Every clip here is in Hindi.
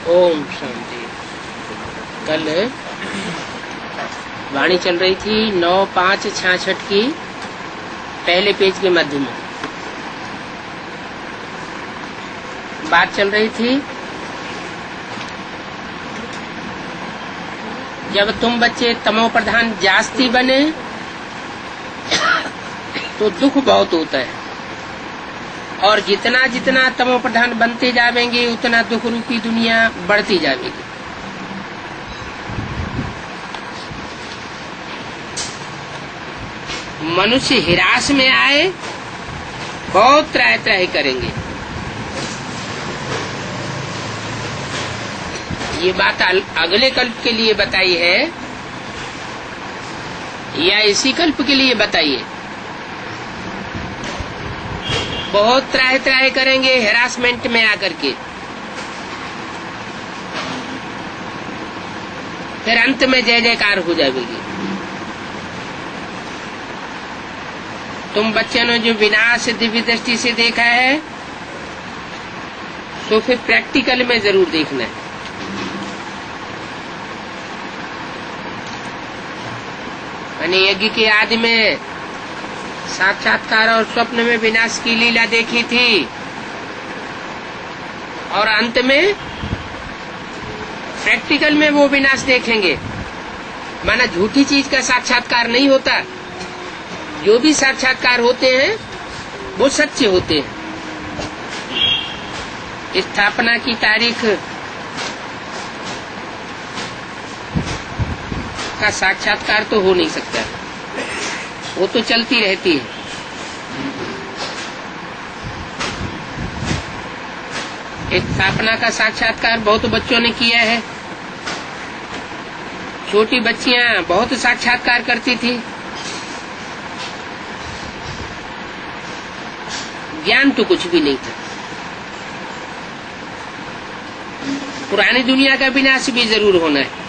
ओम शांति। कल वाणी चल रही थी 9/5/66 की पहले पेज के मध्य में बात चल रही थी। जब तुम बच्चे तमो प्रधान जास्ती बने तो दुख बहुत होता है, और जितना जितना तमो प्रधान बनते जाएंगे उतना दुख रूपी दुनिया बढ़ती जाएगी। मनुष्य हिरास में आए बहुत त्राहि त्राहि करेंगे। ये बात अगले कल्प के लिए बताई है या इसी कल्प के लिए बताई है? बहुत त्राहि त्राहि करेंगे हैरासमेंट में आकर के, फिर अंत में जय जयकार हो जाएगी। तुम बच्चों ने जो विनाश दिव्य दृष्टि से देखा है तो फिर प्रैक्टिकल में जरूर देखना है। मैंने यज्ञ के आदि में साक्षात्कार और स्वप्न में विनाश की लीला देखी थी, और अंत में प्रैक्टिकल में वो विनाश देखेंगे। माना झूठी चीज का साक्षात्कार नहीं होता, जो भी साक्षात्कार होते हैं वो सच्चे होते हैं। स्थापना की तारीख का साक्षात्कार तो हो नहीं सकता, वो तो चलती रहती है। स्थापना का साक्षात्कार बहुत बच्चों ने किया है। छोटी बच्चियां बहुत साक्षात्कार करती थी। ज्ञान तो कुछ भी नहीं था। पुरानी दुनिया का विनाश भी जरूर होना है।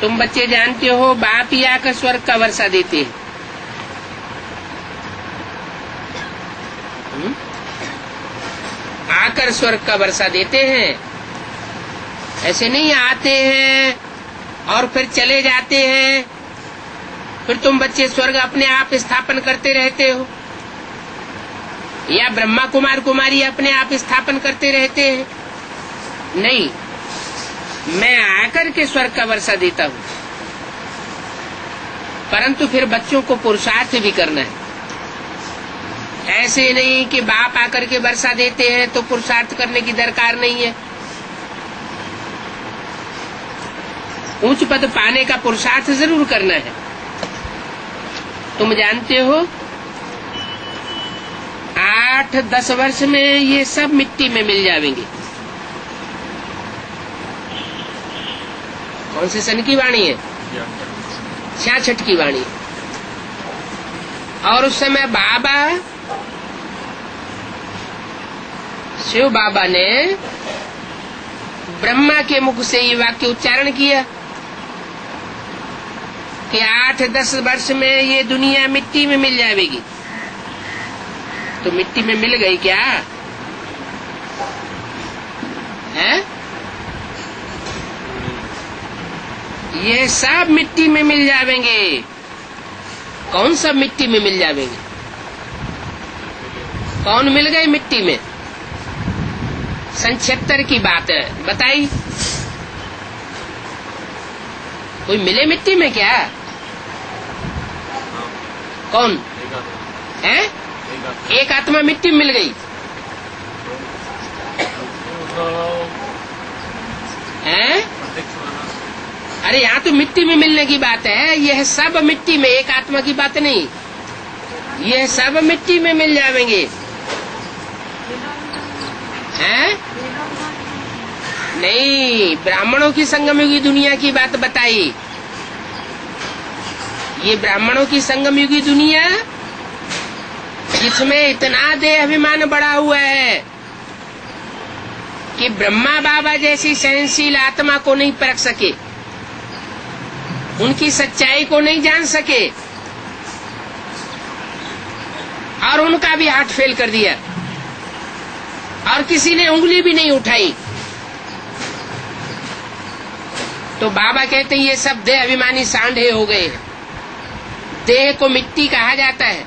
तुम बच्चे जानते हो बाप ही आकर स्वर्ग का वर्षा देते हैं। आकर स्वर्ग का वर्षा देते हैं, ऐसे नहीं आते हैं और फिर चले जाते हैं। फिर तुम बच्चे स्वर्ग अपने आप स्थापन करते रहते हो, या ब्रह्मा कुमार कुमारी अपने आप स्थापन करते रहते हैं? नहीं, मैं आकर के स्वर्ग का वर्षा देता हूँ। परंतु फिर बच्चों को पुरुषार्थ भी करना है। ऐसे नहीं कि बाप आकर के वर्षा देते हैं तो पुरुषार्थ करने की दरकार नहीं है। उच्च पद पाने का पुरुषार्थ जरूर करना है। तुम जानते हो 8-10 वर्ष में ये सब मिट्टी में मिल जाएंगे। कौन से सन की वाणी है? 66 की वाणी। और उस समय बाबा शिव बाबा ने ब्रह्मा के मुख से ये वाक्य उच्चारण किया कि 8-10 वर्ष में ये दुनिया मिट्टी में मिल जाएगी। तो मिट्टी में मिल गई क्या है? ये सब मिट्टी में मिल जाएंगे। कौन सब मिट्टी में मिल जाएंगे? कौन मिल गए मिट्टी में? 76 की बात है, बताई। कोई मिले मिट्टी में क्या? कौन है? एक आत्मा मिट्टी में मिल गई है? अरे यहाँ तो मिट्टी में मिलने की बात है। यह सब मिट्टी में, एक आत्मा की बात नहीं। यह सब मिट्टी में मिल जाएंगे हैं? नहीं, ब्राह्मणों की संगम युगी दुनिया की बात बताई। ये ब्राह्मणों की संगम युगी दुनिया जिसमें इतना देह अभिमान बढ़ा हुआ है कि ब्रह्मा बाबा जैसी सहनशील आत्मा को नहीं परख सके, उनकी सच्चाई को नहीं जान सके, और उनका भी हार्ट फेल कर दिया, और किसी ने उंगली भी नहीं उठाई। तो बाबा कहते हैं ये सब देह अभिमानी सांढे हो गए हैं। देह को मिट्टी कहा जाता है।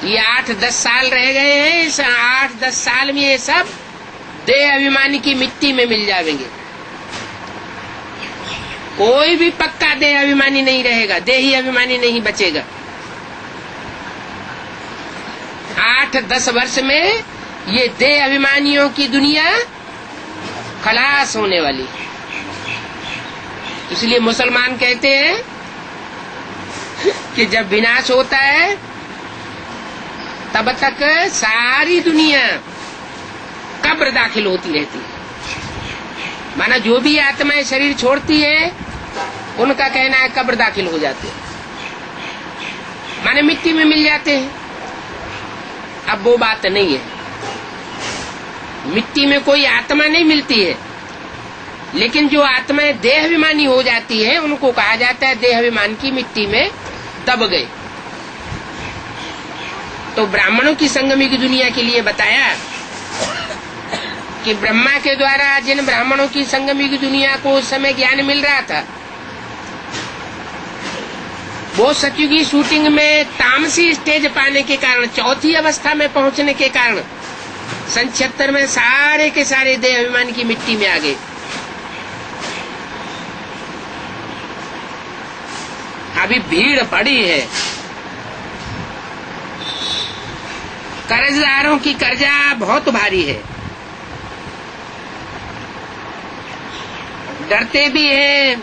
ये 8-10 साल रह गए हैं, इस 8-10 साल में ये सब देह अभिमानी की मिट्टी में मिल जाएंगे। कोई भी पक्का देह अभिमानी नहीं रहेगा, देही अभिमानी नहीं बचेगा। 8-10 वर्ष में ये देह अभिमानियों की दुनिया खलास होने वाली। इसलिए मुसलमान कहते हैं कि जब विनाश होता है तब तक सारी दुनिया कब्र दाखिल होती रहती है। माना जो भी आत्माएं शरीर छोड़ती है उनका कहना है कब्र दाखिल हो जाते हैं, माने मिट्टी में मिल जाते हैं। अब वो बात नहीं है, मिट्टी में कोई आत्मा नहीं मिलती है, लेकिन जो आत्माएं देह अभिमानी हो जाती है उनको कहा जाता है देह अभिमान की मिट्टी में दब गए। तो ब्राह्मणों की संगमी की दुनिया के लिए बताया कि ब्रह्मा के द्वारा जिन ब्राह्मणों की संगमी की दुनिया को उस समय ज्ञान मिल रहा था, वो सतयुगी शूटिंग में तामसी स्टेज पाने के कारण, चौथी अवस्था में पहुंचने के कारण सन 76 में सारे के सारे देह अभिमान की मिट्टी में आ गए। अभी भीड़ पड़ी है, कर्जदारों की कर्जा बहुत भारी है, डरते भी हैं,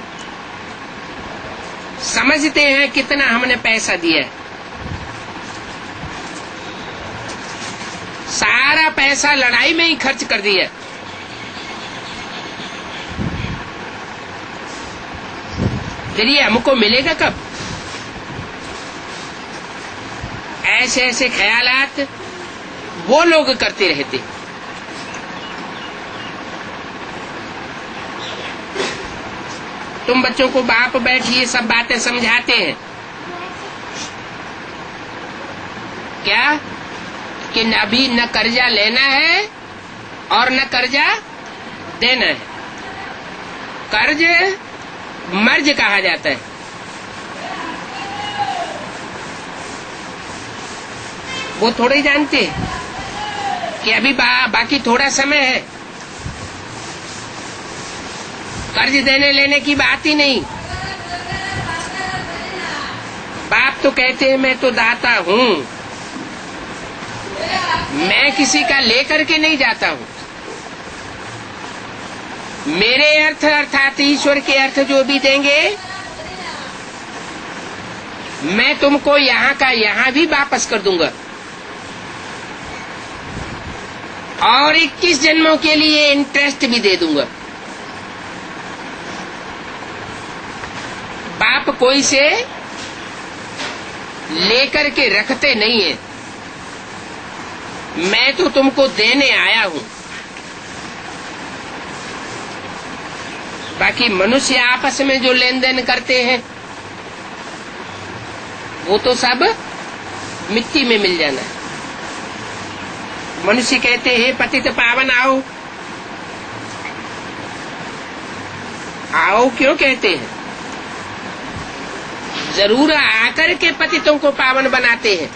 समझते हैं कितना हमने पैसा दिया है। सारा पैसा लड़ाई में ही खर्च कर दिया। फिर ये हमको मिलेगा कब? ऐसे ऐसे ख्यालात वो लोग करते रहते। तुम बच्चों को बाप बैठिए सब बातें समझाते हैं क्या कि अभी न कर्जा लेना है और न कर्जा देना है। कर्ज मर्ज कहा जाता है। वो थोड़े ही जानते कि अभी बाकी थोड़ा समय है। कर्ज देने लेने की बात ही नहीं। बाप तो कहते हैं मैं तो दाता हूँ, मैं किसी का लेकर के नहीं जाता हूँ। मेरे अर्थ अर्थात ईश्वर के अर्थ जो भी देंगे मैं तुमको यहाँ का यहाँ भी वापस कर दूंगा और 21 जन्मों के लिए इंटरेस्ट भी दे दूंगा। बाप कोई से लेकर के रखते नहीं है, मैं तो तुमको देने आया हूं। बाकी मनुष्य आपस में जो लेन देन करते हैं वो तो सब मिट्टी में मिल जाना है। मनुष्य कहते हैं पतित पावन आओ, आओ क्यों कहते हैं? जरूर आकर के पतितों को पावन बनाते हैं।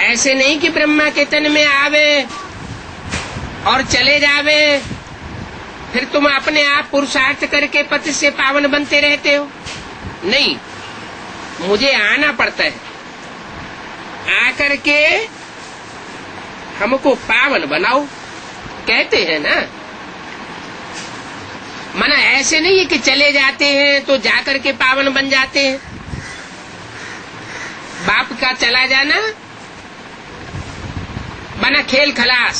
ऐसे नहीं कि ब्रह्मा के तन में आवे और चले जावे, फिर तुम अपने आप पुरुषार्थ करके पति से पावन बनते रहते हो। नहीं, मुझे आना पड़ता है, आकर के हमको पावन बनाओ कहते हैं ना। मना ऐसे नहीं है कि चले जाते हैं तो जाकर के पावन बन जाते हैं। बाप का चला जाना बना खेल खलास,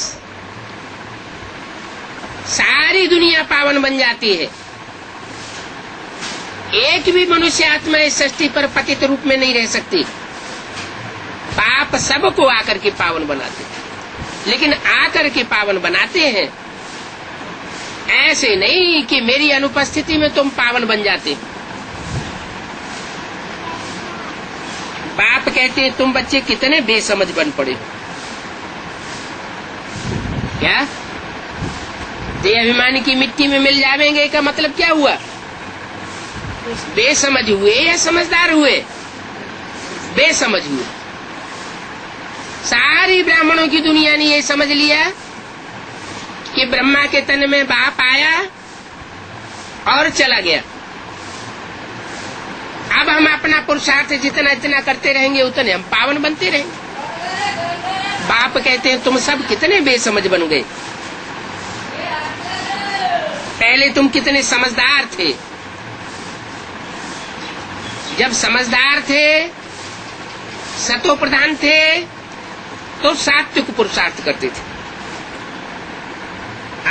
सारी दुनिया पावन बन जाती है। एक भी मनुष्य आत्मा इस सृष्टि पर पतित रूप में नहीं रह सकती। बाप सबको आकर के पावन बनाते, लेकिन आकर के पावन बनाते हैं। ऐसे नहीं कि मेरी अनुपस्थिति में तुम पावन बन जाते। बाप कहते हैं तुम बच्चे कितने बेसमझ बन पड़े हो। क्या ते अभिमान की मिट्टी में मिल जावेंगे का मतलब क्या हुआ? बेसमझ हुए या समझदार हुए? बेसमझ हुए। सारी ब्राह्मणों की दुनिया ने ये समझ लिया कि ब्रह्मा के तन में बाप आया और चला गया। अब हम अपना पुरुषार्थ जितना इतना करते रहेंगे उतने हम पावन बनते रहेंगे। बाप कहते हैं तुम सब कितने बेसमझ बन गए, पहले तुम कितने समझदार थे। जब समझदार थे, सतो प्रधान थे, तो सात्विक पुरुषार्थ करते थे।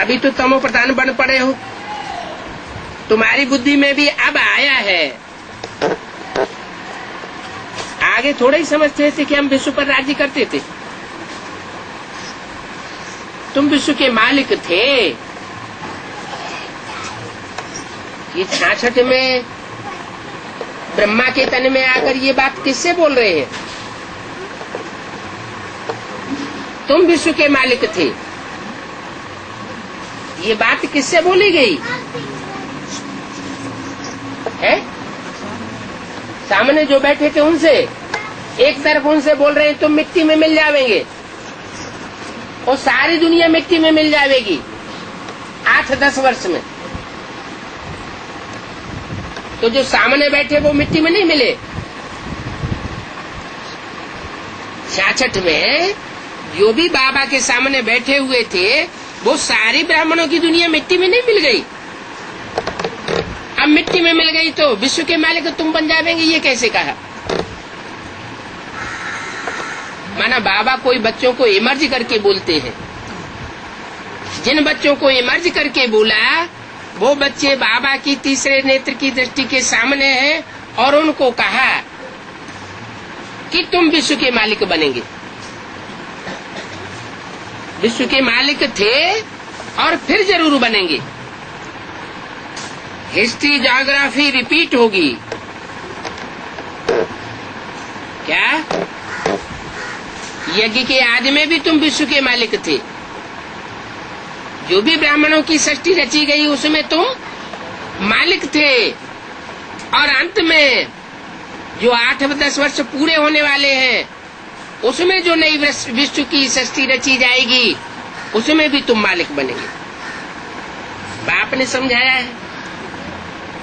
अभी तो तमो प्रधान बन पड़े हो। तुम्हारी बुद्धि में भी अब आया है। आगे थोड़ा ही समझते थे कि हम विश्व पर राज्य करते थे। तुम विश्व के मालिक थे। ये 66 में ब्रह्मा के तन में आकर ये बात किससे बोल रहे हैं? तुम विश्व के मालिक थे। ये बात किससे बोली गई है? सामने जो बैठे थे उनसे। एक तरफ उनसे बोल रहे हैं तुम मिट्टी में मिल जावेंगे और सारी दुनिया मिट्टी में मिल जाएगी 8-10 वर्ष में। तो जो सामने बैठे वो मिट्टी में नहीं मिले। 66 में जो भी बाबा के सामने बैठे हुए थे वो सारी ब्राह्मणों की दुनिया मिट्टी में नहीं मिल गई। अब मिट्टी में मिल गई तो विश्व के मालिक तुम बन जाएंगे, ये कैसे कहा? माना बाबा कोई बच्चों को इमर्ज करके बोलते हैं। जिन बच्चों को इमर्ज करके बोला वो बच्चे बाबा की तीसरे नेत्र की दृष्टि के सामने हैं और उनको कहा कि तुम विश्व के मालिक बनेंगे। विश्व के मालिक थे और फिर जरूर बनेंगे। हिस्ट्री ज्योग्राफी रिपीट होगी। क्या यज्ञ के आदि में भी तुम विश्व के मालिक थे? जो भी ब्राह्मणों की सृष्टि रची गई उसमें तुम मालिक थे। और अंत में जो 8-10 वर्ष पूरे होने वाले हैं उसमें जो नई विश्व की सृष्टि रची जाएगी उसमें भी तुम मालिक बनेंगे। बाप ने समझाया है।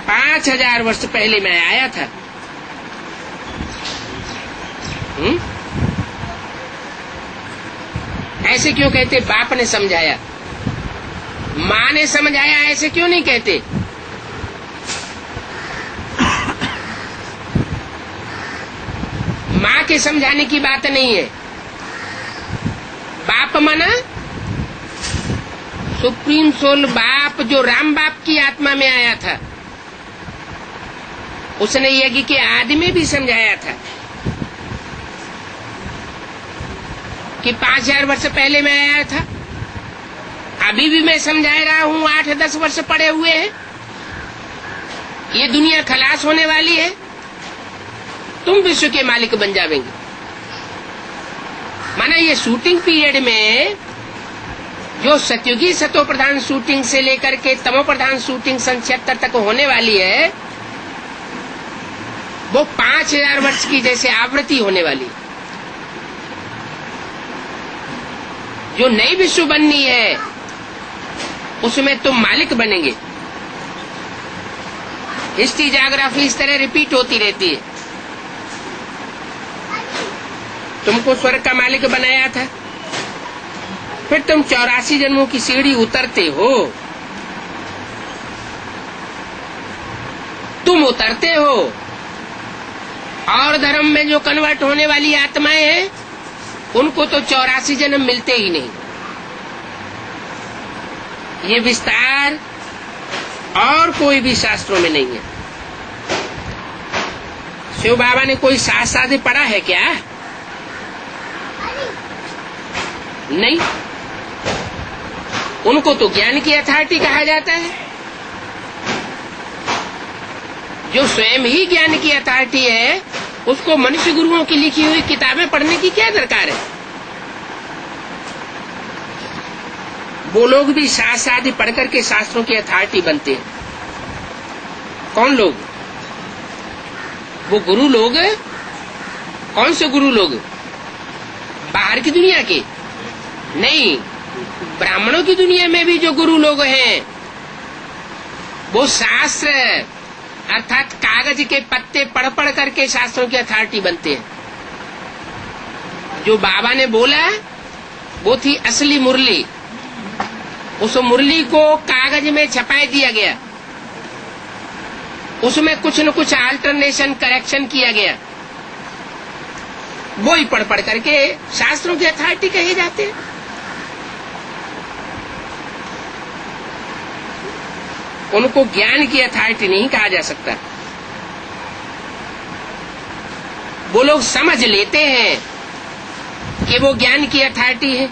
5000 वर्ष पहले मैं आया था। ऐसे क्यों कहते? बाप ने समझाया, माँ ने समझाया, ऐसे क्यों नहीं कहते? माँ के समझाने की बात नहीं है। बाप माना सुप्रीम सोल बाप, जो राम बाप की आत्मा में आया था। उसने यज्ञ के आदि में भी समझाया था कि 5000 वर्ष पहले मैं आया था। अभी भी मैं समझा रहा हूँ। 8-10 वर्ष पड़े हुए हैं। ये दुनिया खलास होने वाली है। तुम विश्व के मालिक बन जाएंगे। माना ये शूटिंग पीरियड में जो सतयुगी सतो प्रधान शूटिंग से लेकर के तमो प्रधान शूटिंग सन 76 तक होने वाली है वो 5000 वर्ष की जैसे आवृत्ति होने वाली है। जो नई विश्व बननी है उसमें तुम मालिक बनेंगे। हिस्ट्री ज्योग्राफी इस तरह रिपीट होती रहती है। तुमको स्वर्ग का मालिक बनाया था, फिर तुम 84 जन्मों की सीढ़ी उतरते हो। तुम उतरते हो और धर्म में जो कन्वर्ट होने वाली आत्माएं हैं उनको तो 84 जन्म मिलते ही नहीं। ये विस्तार और कोई भी शास्त्रों में नहीं है। शिव बाबा ने कोई शास्त्र पढ़ा है क्या? नहीं। उनको तो ज्ञान की अथॉरिटी कहा जाता है। जो स्वयं ही ज्ञान की अथॉरिटी है उसको मनुष्य गुरुओं की लिखी हुई किताबें पढ़ने की क्या दरकार है? वो लोग भी शास्त्र आदि पढ़ करके शास्त्रों की अथॉरिटी बनते हैं। कौन लोग? वो गुरु लोग। कौन से गुरु लोग? बाहर की दुनिया के नहीं, ब्राह्मणों की दुनिया में भी जो गुरु लोग हैं वो शास्त्र अर्थात कागज के पत्ते पढ़ पढ़ करके शास्त्रों की अथॉरिटी बनते हैं। जो बाबा ने बोला वो थी असली मुरली। उस मुरली को कागज में छपाई दिया गया, उसमें कुछ न कुछ अल्टरनेशन करेक्शन किया गया, वो ही पढ़ पढ़ करके शास्त्रों की अथॉरिटी कहे जाते हैं। उनको ज्ञान की अथॉरिटी नहीं कहा जा सकता। वो लोग समझ लेते हैं कि वो ज्ञान की अथॉरिटी है।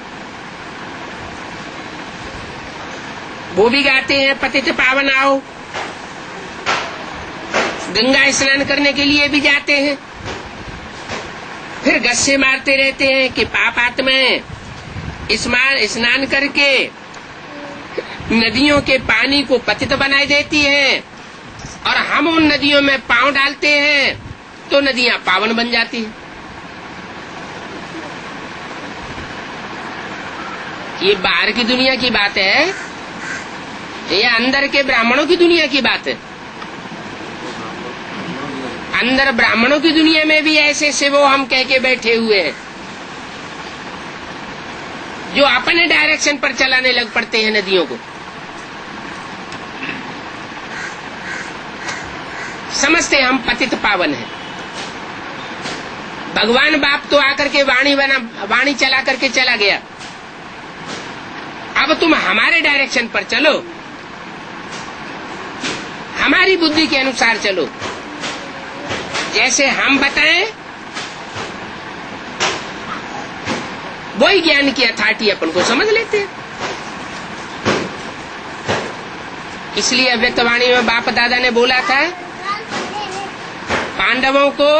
वो भी गाते हैं पतित पावन आओ, गंगा स्नान करने के लिए भी जाते हैं, फिर गस्से मारते रहते हैं कि पाप आत्माएं स्नान करके नदियों के पानी को पतित बनाई देती हैं और हम उन नदियों में पांव डालते हैं तो नदियां पावन बन जाती हैं। ये बाहर की दुनिया की बात है या अंदर के ब्राह्मणों की दुनिया की बात है? अंदर ब्राह्मणों की दुनिया में भी ऐसे शिवो हम कह के बैठे हुए हैं जो अपने डायरेक्शन पर चलाने लग पड़ते हैं नदियों को। समझते हम पतित पावन है। भगवान बाप तो आकर के वाणी चला करके चला गया। अब तुम हमारे डायरेक्शन पर चलो, हमारी बुद्धि के अनुसार चलो, जैसे हम बताएं वही ज्ञान की अथॉरिटी अपन को समझ लेते हैं। इसलिए अव्यक्तवाणी में बाप दादा ने बोला था पांडवों को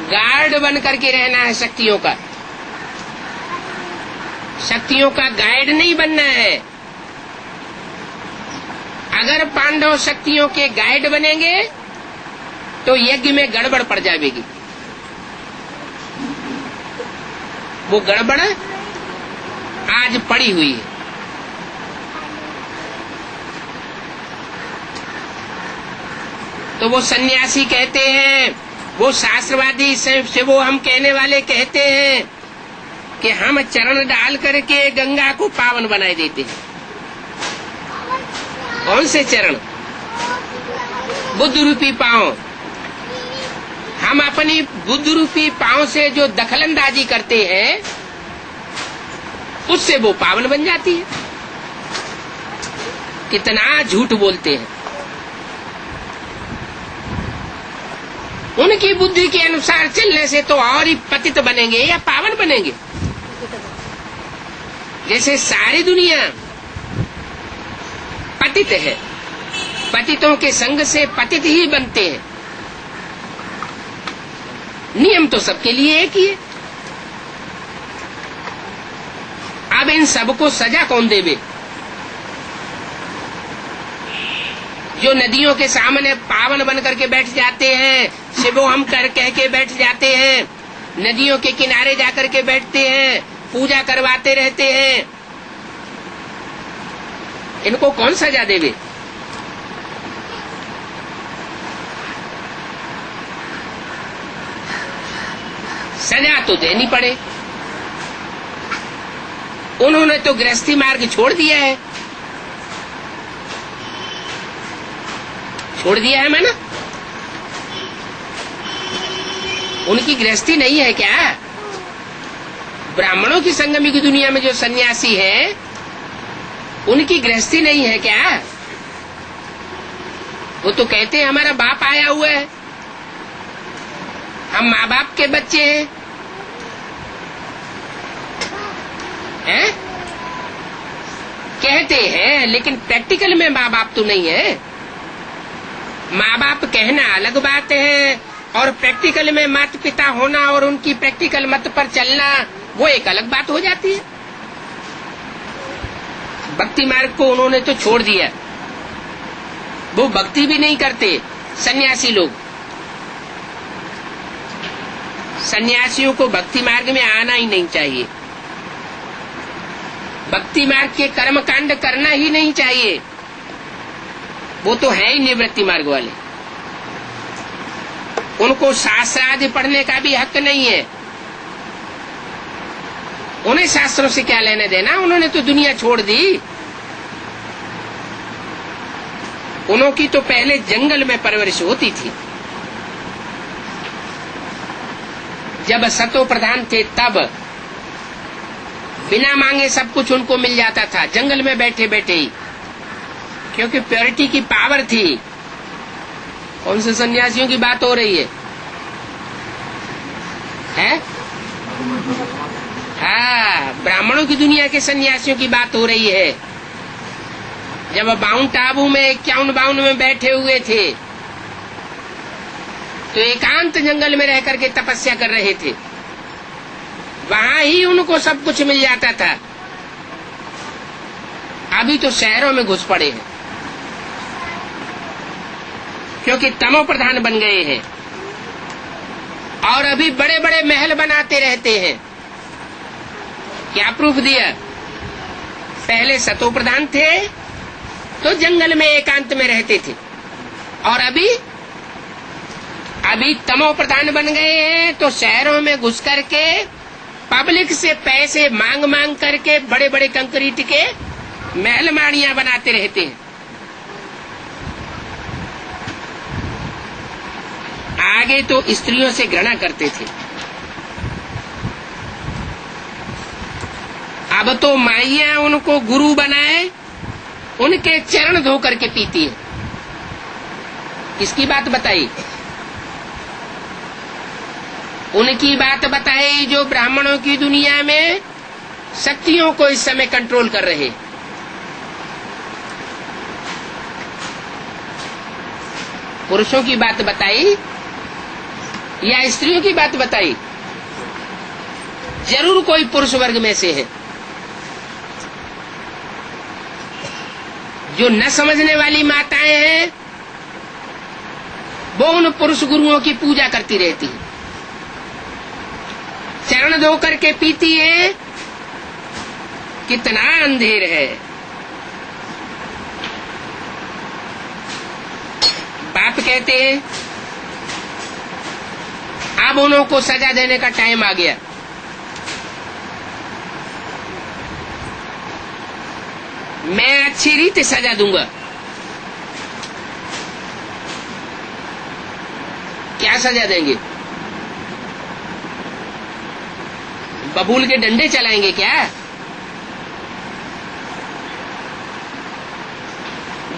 गार्ड बन करके रहना है शक्तियों का, शक्तियों का गाइड नहीं बनना है। अगर पांडव शक्तियों के गाइड बनेंगे तो यज्ञ में गड़बड़ पड़ जाएगी। वो गड़बड़ आज पड़ी हुई है। तो वो सन्यासी कहते हैं, वो शास्त्रवादी से वो हम कहने वाले कहते हैं कि हम चरण डाल करके गंगा को पावन बनाए देते हैं। कौन से चरण? बुद्ध रूपी पांव। हम अपनी बुद्ध रूपी पांव से जो दखलंदाजी करते हैं उससे वो पावन बन जाती है। कितना झूठ बोलते हैं। उनकी बुद्धि के अनुसार चलने से तो और ही पतित बनेंगे या पावन बनेंगे। जैसे सारी दुनिया पतित है, पतितों के संग से पतित ही बनते हैं। नियम तो सबके लिए एक ही है। अब इन सबको सजा कौन देवे? जो नदियों के सामने पावन बन करके बैठ जाते हैं, शिवो हम कह के बैठ जाते हैं, नदियों के किनारे जाकर के बैठते हैं, पूजा करवाते रहते हैं, इनको कौन सजा देवे? सजा तो देनी पड़े। उन्होंने तो गृहस्थी मार्ग छोड़ दिया है, छोड़ दिया है मैंने। उनकी गृहस्थी नहीं है क्या? ब्राह्मणों की संगमी की दुनिया में जो सन्यासी है उनकी गृहस्थी नहीं है क्या? वो तो कहते हैं हमारा बाप आया हुआ है, हम माँ बाप के बच्चे हैं? कहते हैं, लेकिन प्रैक्टिकल में माँ बाप तो नहीं है। माँ बाप कहना अलग बात है और प्रैक्टिकल में माता पिता होना और उनकी प्रैक्टिकल मत पर चलना वो एक अलग बात हो जाती है। भक्ति मार्ग को उन्होंने तो छोड़ दिया, वो भक्ति भी नहीं करते। सन्यासी लोग, सन्यासियों को भक्ति मार्ग में आना ही नहीं चाहिए, भक्ति मार्ग के कर्म कांड करना ही नहीं चाहिए। वो तो है ही निवृत्ति मार्ग वाले, उनको शास्त्र आदि पढ़ने का भी हक नहीं है। उन्हें शास्त्रों से क्या लेने देना, उन्होंने तो दुनिया छोड़ दी। उनकी तो पहले जंगल में परवरिश होती थी। जब सतो प्रधान थे तब बिना मांगे सब कुछ उनको मिल जाता था, जंगल में बैठे बैठे ही, क्योंकि प्योरिटी की पावर थी। कौन से सन्यासियों की बात हो रही है? हाँ, ब्राह्मणों की दुनिया के सन्यासियों की बात हो रही है। जब माउंट आबू में 51-52 में बैठे हुए थे तो एकांत जंगल में रह करके तपस्या कर रहे थे, वहां ही उनको सब कुछ मिल जाता था। अभी तो शहरों में घुस पड़े हैं, क्योंकि तमो प्रधान बन गए हैं और अभी बड़े बड़े महल बनाते रहते हैं। क्या प्रूफ दिया? पहले सतो प्रधान थे तो जंगल में एकांत में रहते थे, और अभी तमो प्रधान बन गए हैं तो शहरों में घुस करके पब्लिक से पैसे मांग मांग करके बड़े बड़े कंक्रीट के महल माड़ियां बनाते रहते हैं। आगे तो स्त्रियों से घृणा करते थे, अब तो माइयां उनको गुरु बनाए, उनके चरण धो करके पीती है। किसकी बात बताई? उनकी बात बताई जो ब्राह्मणों की दुनिया में शक्तियों को इस समय कंट्रोल कर रहे। पुरुषों की बात बताई या स्त्रियों की बात बताई? जरूर कोई पुरुष वर्ग में से है। जो न समझने वाली माताएं हैं वो उन पुरुष गुरुओं की पूजा करती रहती है, चरण धो करके पीती है। कितना अंधेर है। बाप कहते हैं अब उनको सजा देने का टाइम आ गया। मैं अच्छी रीति सजा दूंगा। क्या सजा देंगे? बबूल के डंडे चलाएंगे क्या?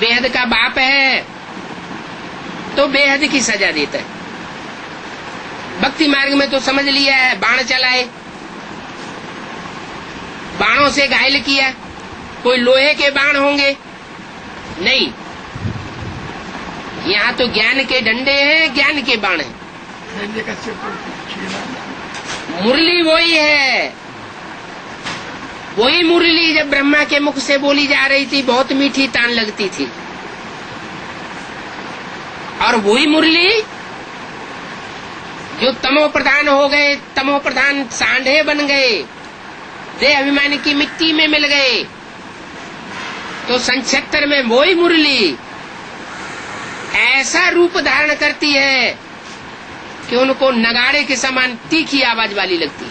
बेहद का बाप है तो बेहद की सजा देता है। भक्ति मार्ग में तो समझ लिया है, बाण चलाए, बाणों से घायल किया। कोई लोहे के बाण होंगे? नहीं, यहाँ तो ज्ञान के डंडे हैं, ज्ञान के बाण हैं। मुरली वही है, वही मुरली जब ब्रह्मा के मुख से बोली जा रही थी बहुत मीठी तान लगती थी, और वही मुरली जो तमो प्रधान हो गए, तमो प्रधान सांढे बन गए, देह अभिमान की मिट्टी में मिल गए, तो सन 76 में वही मुरली ऐसा रूप धारण करती है कि उनको नगाड़े के समान तीखी आवाज वाली लगती है,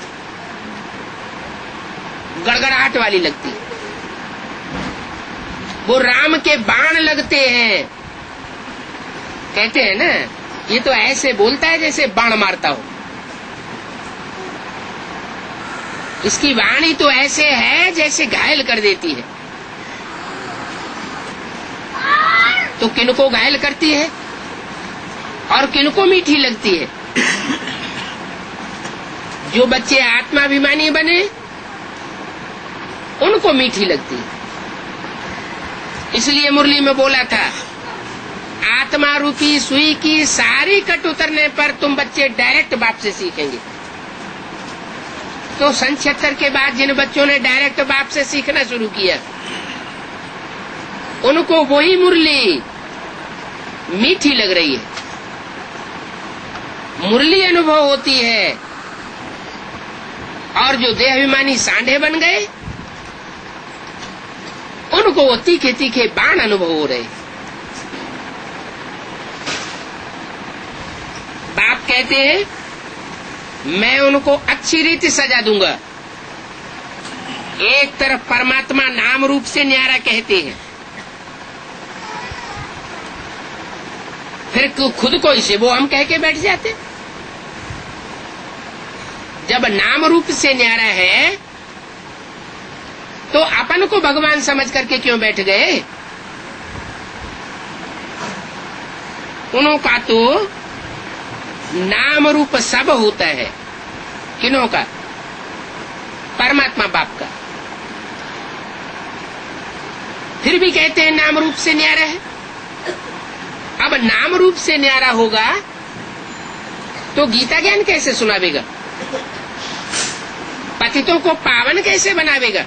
गड़गड़ाहट वाली लगती है। वो राम के बाण लगते हैं। कहते हैं ना, ये तो ऐसे बोलता है जैसे बाण मारता हो। इसकी वाणी तो ऐसे है जैसे घायल कर देती है। तो किनको घायल करती है और किनको मीठी लगती है? जो बच्चे आत्माभिमानी बने उनको मीठी लगती है। इसलिए मुरली में बोला था, आत्मा रूपी सुई की सारी कट उतरने पर तुम बच्चे डायरेक्ट बाप से सीखेंगे। तो सन 76 के बाद जिन बच्चों ने डायरेक्ट बाप से सीखना शुरू किया उनको वही मुरली मीठी लग रही है, मुरली अनुभव होती है। और जो देहाभिमानी सांडे बन गए, उनको वो तीखे तीखे बाण अनुभव हो रहे। बाप कहते हैं मैं उनको अच्छी रीति सजा दूंगा। एक तरफ परमात्मा नाम रूप से न्यारा कहते हैं, फिर खुद को इसे वो हम कह के बैठ जाते। जब नाम रूप से न्यारा है तो अपन को भगवान समझ करके क्यों बैठ गए? उनका तो नाम रूप सब होता है। किन्हों का? परमात्मा बाप का। फिर भी कहते हैं नाम रूप से न्यारा है। अब नाम रूप से न्यारा होगा तो गीता ज्ञान कैसे सुनावेगा? पतितों को पावन कैसे बनावेगा?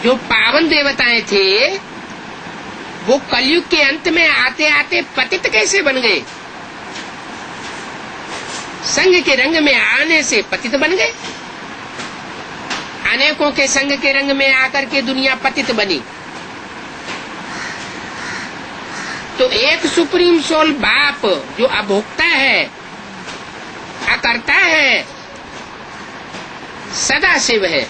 जो पावन देवताएं थे वो कलयुग के अंत में आते आते पतित कैसे बन गए? संग के रंग में आने से पतित बन गए। अनेकों के संग के रंग में आकर के दुनिया पतित बनी। तो एक सुप्रीम सोल बाप जो अभोक्ता है, अकर्ता है, सदा शिव है,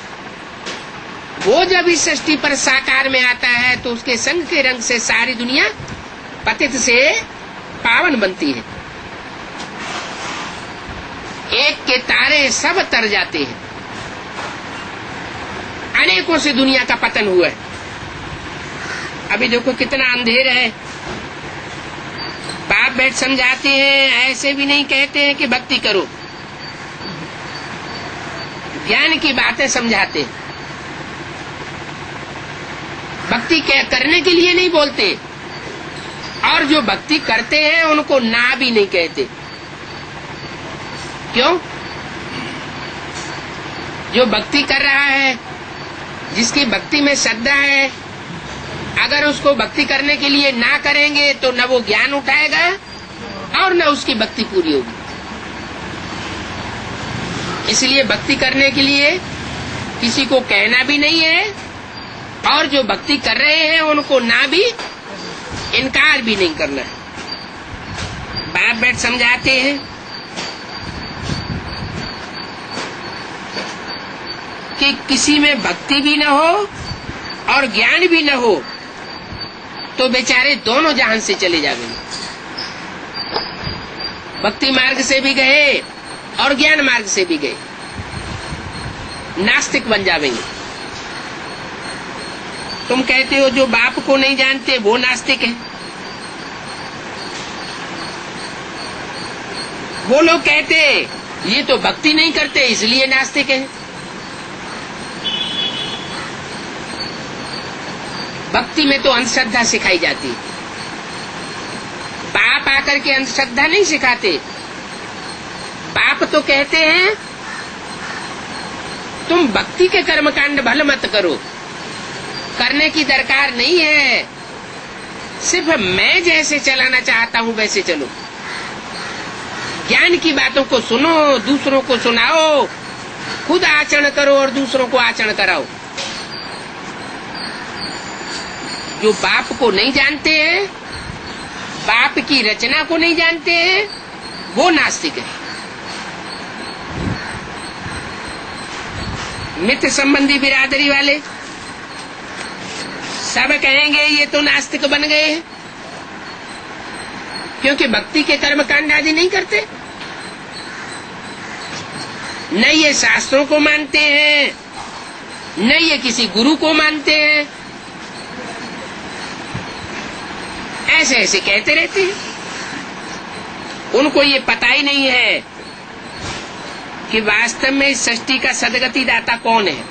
वो जब इस सृष्टि पर साकार में आता है तो उसके संग के रंग से सारी दुनिया पतित से पावन बनती है। एक के तारे सब तर जाते हैं। अनेकों से दुनिया का पतन हुआ है। अभी देखो कितना अंधेर है। बाप बैठ समझाते हैं, ऐसे भी नहीं कहते हैं कि भक्ति करो, ज्ञान की बातें समझाते हैं। भक्ति करने के लिए नहीं बोलते, और जो भक्ति करते हैं उनको ना भी नहीं कहते। क्यों? जो भक्ति कर रहा है, जिसकी भक्ति में श्रद्धा है, अगर उसको भक्ति करने के लिए ना करेंगे तो न वो ज्ञान उठाएगा और न उसकी भक्ति पूरी होगी। इसलिए भक्ति करने के लिए किसी को कहना भी नहीं है, और जो भक्ति कर रहे हैं उनको ना भी इनकार भी नहीं करना है। बाप बैठ समझाते हैं कि किसी में भक्ति भी न हो और ज्ञान भी न हो तो बेचारे दोनों जहान से चले जाएंगे। भक्ति मार्ग से भी गए और ज्ञान मार्ग से भी गए, नास्तिक बन जाएंगे। तुम कहते हो जो बाप को नहीं जानते वो नास्तिक है। वो लोग कहते ये तो भक्ति नहीं करते इसलिए नास्तिक है। भक्ति में तो अंधश्रद्धा सिखाई जाती है। बाप आकर के अंधश्रद्धा नहीं सिखाते। बाप तो कहते हैं तुम भक्ति के कर्मकांड भले मत करो, करने की दरकार नहीं है, सिर्फ मैं जैसे चलाना चाहता हूं वैसे चलो। ज्ञान की बातों को सुनो, दूसरों को सुनाओ, खुद आचरण करो और दूसरों को आचरण कराओ। जो बाप को नहीं जानते हैं, बाप की रचना को नहीं जानते हैं, वो नास्तिक है। मित्र संबंधी बिरादरी वाले सब कहेंगे ये तो नास्तिक बन गए हैं, क्योंकि भक्ति के कर्मकांड आदि नहीं करते, न ये शास्त्रों को मानते हैं, न ये किसी गुरु को मानते हैं। ऐसे ऐसे कहते रहते हैं। उनको ये पता ही नहीं है कि वास्तव में इस सृष्टि का सदगति दाता कौन है।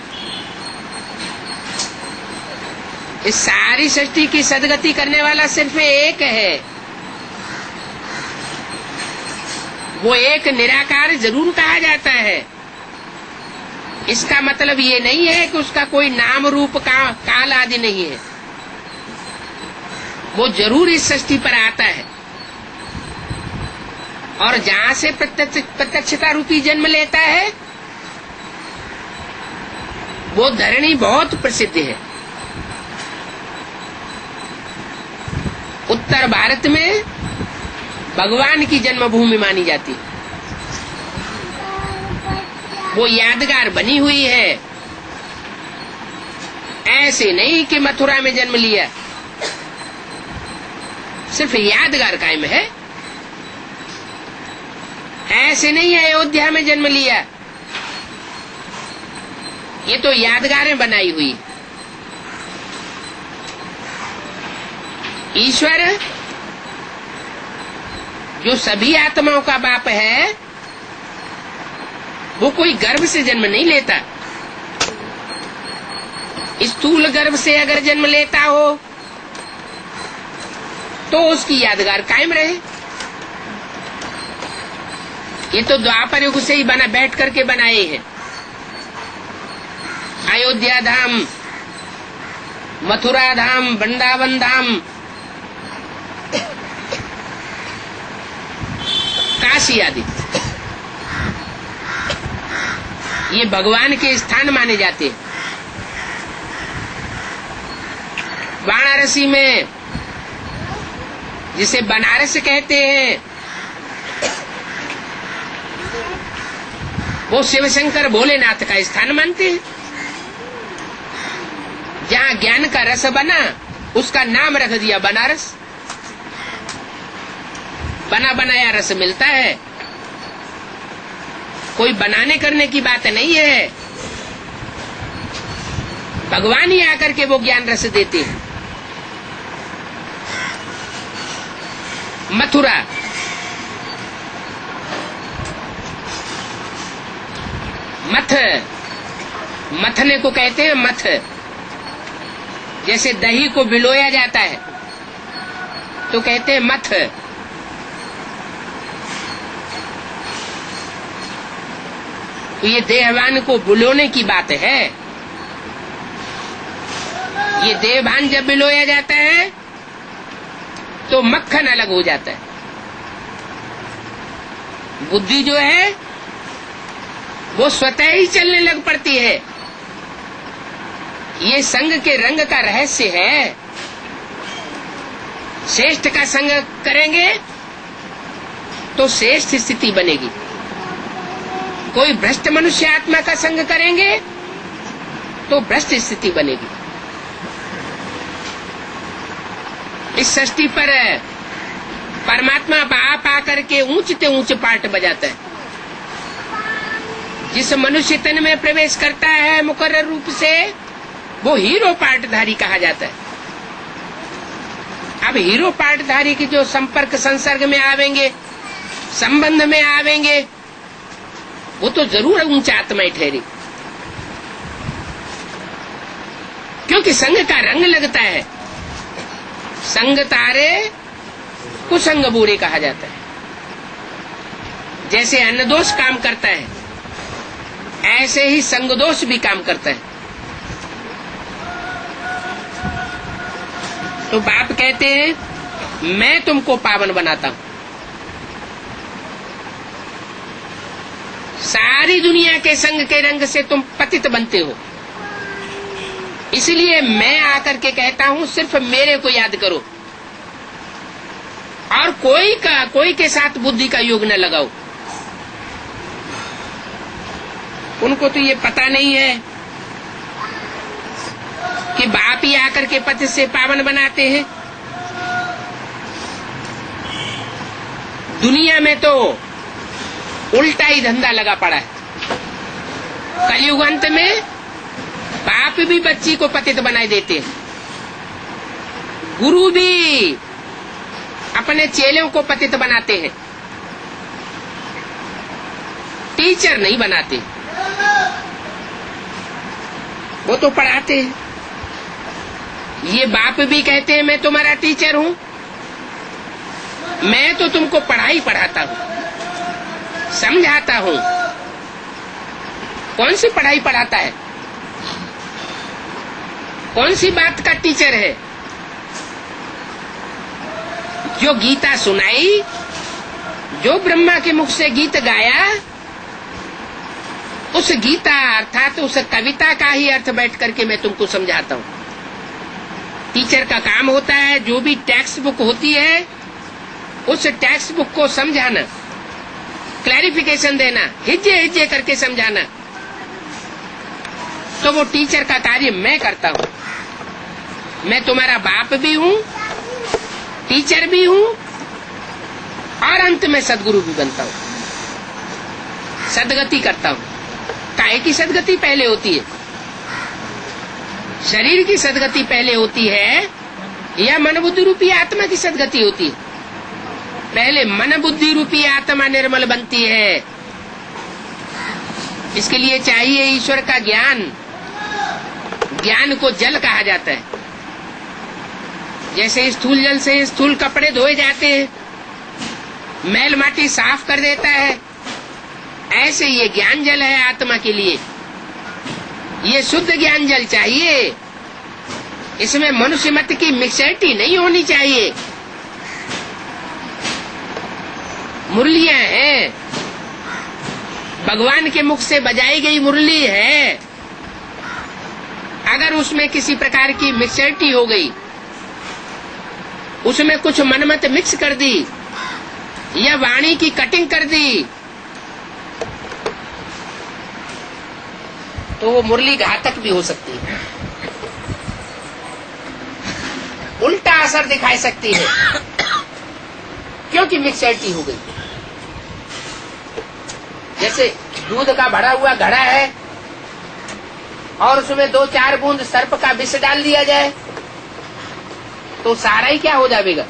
इस सारी सृष्टि की सदगति करने वाला सिर्फ एक है। वो एक निराकार जरूर कहा जाता है, इसका मतलब ये नहीं है कि उसका कोई नाम रूप काल आदि नहीं है, वो जरूर इस सृष्टि पर आता है। और जहां से प्रत्यक्षता रूपी जन्म लेता है वो धरणी बहुत प्रसिद्ध है। उत्तर भारत में भगवान की जन्मभूमि मानी जाती है। वो यादगार बनी हुई है, ऐसे नहीं कि मथुरा में जन्म लिया, सिर्फ यादगार कायम है। ऐसे नहीं अयोध्या में जन्म लिया, ये तो यादगारें बनाई हुई। ईश्वर जो सभी आत्माओं का बाप है, वो कोई गर्भ से जन्म नहीं लेता। स्थूल गर्भ से अगर जन्म लेता हो तो उसकी यादगार कायम रहे। ये तो द्वापर युग से ही बैठ करके बनाए हैं। अयोध्या धाम, मथुरा धाम, वृंदावन धाम, काशी आदि, ये भगवान के स्थान माने जाते हैं। वाराणसी में, जिसे बनारस कहते हैं, वो शिव शंकर भोलेनाथ का स्थान मानते हैं। जहाँ ज्ञान का रस बना उसका नाम रख दिया बनारस। बना बनाया रस मिलता है, कोई बनाने करने की बात नहीं है। भगवान ही आकर के वो ज्ञान रस देते हैं। मथुरा, मथने को कहते हैं मथ। जैसे दही को भिगोया जाता है तो कहते हैं मथ। तो ये देहभान को भिगोने की बात है। ये देहभान जब भिगोया जाता है तो मक्खन अलग हो जाता है। बुद्धि जो है वो स्वतः ही चलने लग पड़ती है। ये संग के रंग का रहस्य है। श्रेष्ठ का संग करेंगे तो श्रेष्ठ स्थिति बनेगी। कोई भ्रष्ट मनुष्य आत्मा का संग करेंगे तो भ्रष्ट स्थिति बनेगी। इस सृष्टि पर परमात्मा बाप आकर के ऊंचते ऊंचे पार्ट बजाता है। जिस मनुष्य तन में प्रवेश करता है मुकर्रर रूप से, वो हीरो पार्टधारी कहा जाता है। अब हीरो पार्टधारी की जो संपर्क संसर्ग में आवेंगे, संबंध में आवेंगे, वो तो जरूर ऊंचा आत्माएं ठहरी, क्योंकि संग का रंग लगता है। संग तारे कुसंग बुरे कहा जाता है। जैसे अन्न दोष काम करता है, ऐसे ही संग दोष भी काम करता है। तो बाप कहते हैं मैं तुमको पावन बनाता हूं। सारी दुनिया के संग के रंग से तुम पतित बनते हो, इसलिए मैं आकर के कहता हूं सिर्फ मेरे को याद करो और कोई के साथ बुद्धि का योग न लगाओ। उनको तो ये पता नहीं है कि बाप ही आकर के पति से पावन बनाते हैं। दुनिया में तो उल्टा ही धंधा लगा पड़ा है। कलयुग अंत में बाप भी बच्ची को पतित बनाए देते हैं, गुरु भी अपने चेलों को पतित बनाते हैं, टीचर नहीं बनाते, वो तो पढ़ाते हैं। ये बाप भी कहते हैं मैं तुम्हारा टीचर हूं, मैं तो तुमको पढ़ाई पढ़ाता हूं, समझाता हूं, कौन सी पढ़ाई पढ़ाता है? कौन सी बात का टीचर है? जो गीता सुनाई, जो ब्रह्मा के मुख से गीत गाया, उस गीता अर्थात उस कविता का ही अर्थ बैठ करके मैं तुमको समझाता हूँ। टीचर का काम होता है जो भी टेक्स्ट बुक होती है उस टेक्स्ट बुक को समझाना, क्लैरिफिकेशन देना, हिज्जे हिज्जे करके समझाना। तो वो टीचर का कार्य मैं करता हूँ। मैं तुम्हारा बाप भी हूँ, टीचर भी हूँ और अंत में सदगुरु भी बनता हूँ, सदगति करता हूँ। काहे की सदगति पहले होती है? शरीर की सदगति पहले होती है या मन बुद्धि रूपी आत्मा की सदगति होती है? पहले मन बुद्धि रूपी आत्मा निर्मल बनती है। इसके लिए चाहिए ईश्वर का ज्ञान। ज्ञान को जल कहा जाता है। जैसे स्थूल जल से स्थूल कपड़े धोए जाते हैं, मैल माटी साफ कर देता है, ऐसे ये ज्ञान जल है आत्मा के लिए। ये शुद्ध ज्ञान जल चाहिए। इसमें मनुष्य मत की मिक्सरिटी नहीं होनी चाहिए। मुरलियां हैं, भगवान के मुख से बजाई गई मुरली है। अगर उसमें किसी प्रकार की मिक्सरिटी हो गई, उसमें कुछ मनमत मिक्स कर दी या वाणी की कटिंग कर दी, तो वो मुरली घातक भी हो सकती है, उल्टा असर दिखाई सकती है, क्योंकि मिक्सरिटी हो गई। जैसे दूध का भरा हुआ घड़ा है और उसमें 2-4 बूंद सर्प का विष डाल दिया जाए तो सारा ही क्या हो जाएगा?